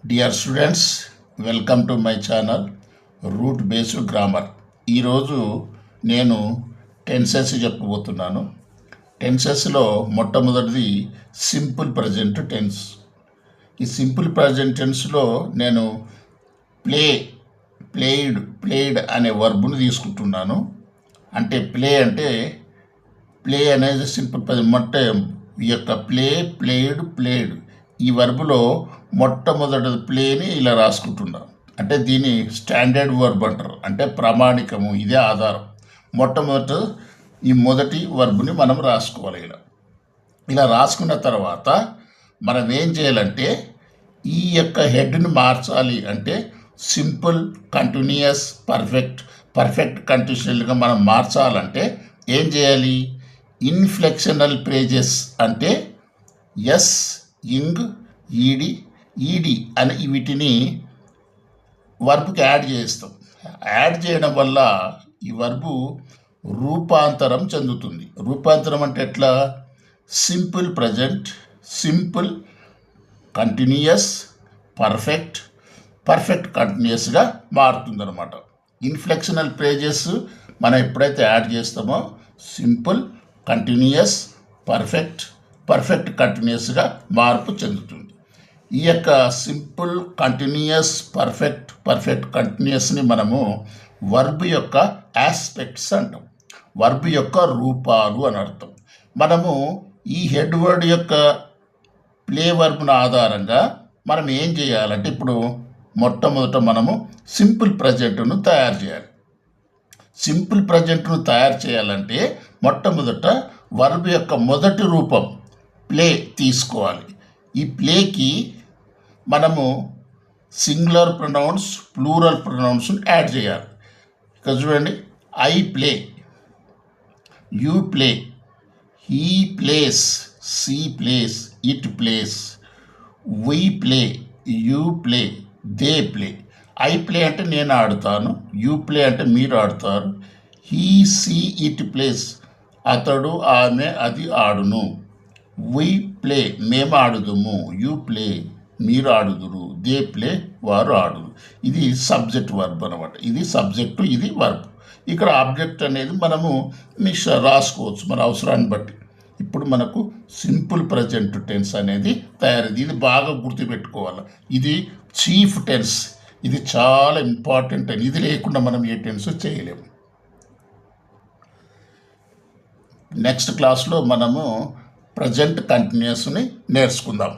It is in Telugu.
Dear students, welcome to my channel root based grammar. ఈరోజు నేను టెన్సెస్ చెప్పబోతున్నాను. టెన్సెస్లో మొట్టమొదటిది సింపుల్ ప్రజెంట్ టెన్స్. ఈ సింపుల్ ప్రజెంట్ టెన్స్లో నేను ప్లేడ్ అనే వర్బ్ను తీసుకుంటున్నాను. అంటే ప్లే అనేది సింపుల్ ప్రజెంట్. ఈ యొక్క ప్లేడ్ ఈ వర్బులో మొట్టమొదటి ప్లేని ఇలా రాసుకుంటున్నాం. అంటే దీన్ని స్టాండర్డ్ వర్బ్ అంటారు, అంటే ప్రామాణికము, ఇదే ఆధారం. ఈ మొదటి వర్బుని మనం రాసుకోవాలి. ఇలా రాసుకున్న తర్వాత మనం ఏం చేయాలంటే ఈ యొక్క హెడ్ని మార్చాలి. అంటే సింపుల్ కంటిన్యూయస్ పర్ఫెక్ట్ కంటిన్యూస్గా మనం మార్చాలంటే ఏం చేయాలి? ఇన్ఫ్లెక్షనల్ ఫ్రేజెస్ అంటే ఎస్, ఇంగ్, ఈడి అని వీటిని వర్బ్కి యాడ్ చేస్తాం. యాడ్ చేయడం వల్ల ఈ వర్బు రూపాంతరం చెందుతుంది. రూపాంతరం అంటే ఎట్లా? Simple present, simple continuous, perfect కంటిన్యూయస్గా మారుతుంది అనమాట. ఇన్ఫ్లెక్షనల్ ఫ్రేజెస్ మనం ఎప్పుడైతే యాడ్ చేస్తామో సింపుల్ కంటిన్యూయస్, పర్ఫెక్ట్ కంటిన్యూయస్గా మార్పు చెందుతుంది. ఈ యొక్క సింపుల్ కంటిన్యూయస్ పర్ఫెక్ట్ కంటిన్యూయస్ని మనము వర్బ్ యొక్క ఆస్పెక్ట్స్ అంటాం. వర్బ్ యొక్క రూపాలు అని అర్థం. మనము ఈ హెడ్ వర్డ్ యొక్క ప్లే వర్బ్ను ఆధారంగా మనం ఏం చేయాలంటే ఇప్పుడు మొట్టమొదట మనము సింపుల్ ప్రజెంట్ను తయారు చేయాలి. సింపుల్ ప్రజెంట్ను తయారు చేయాలంటే మొట్టమొదట వర్బ్ యొక్క మొదటి రూపం ప్లే తీసుకోవాలి. ఈ ప్లేకి మనము singular pronouns, plural pronouns add చేయాలి. ఇక్కడ చూడండి, I play, you play, he plays, she plays, it plays, we play, you play, they play. I play అంటే నేను ఆడుతాను, యూ ప్లే అంటే మీరు ఆడుతారు, హీ, సీ, ఇట్ ప్లేస్ అతడు, ఆమె, అది ఆడును, వీ ప్లే మేము ఆడుదుము, యూ ప్లే మీరు ఆడుదురు, దే ప్లే వారు ఆడుదు. ఇది సబ్జెక్ట్ వర్బ్ అనమాట. ఇది సబ్జెక్టు, ఇది వర్బ్. ఇక్కడ ఆబ్జెక్ట్ అనేది మనము రాసుకోవచ్చు మన అవసరాన్ని బట్టి. ఇప్పుడు మనకు సింపుల్ ప్రజెంట్ టెన్స్ అనేది తయారైంది. ఇది బాగా గుర్తుపెట్టుకోవాలి. ఇది చీఫ్ టెన్స్, ఇది చాలా ఇంపార్టెంట్. ఇది లేకుండా మనం ఏ టెన్స్ చేయలేము. నెక్స్ట్ క్లాస్లో మనము ప్రజెంట్ కంటిన్యూస్ని నేర్చుకుందాం.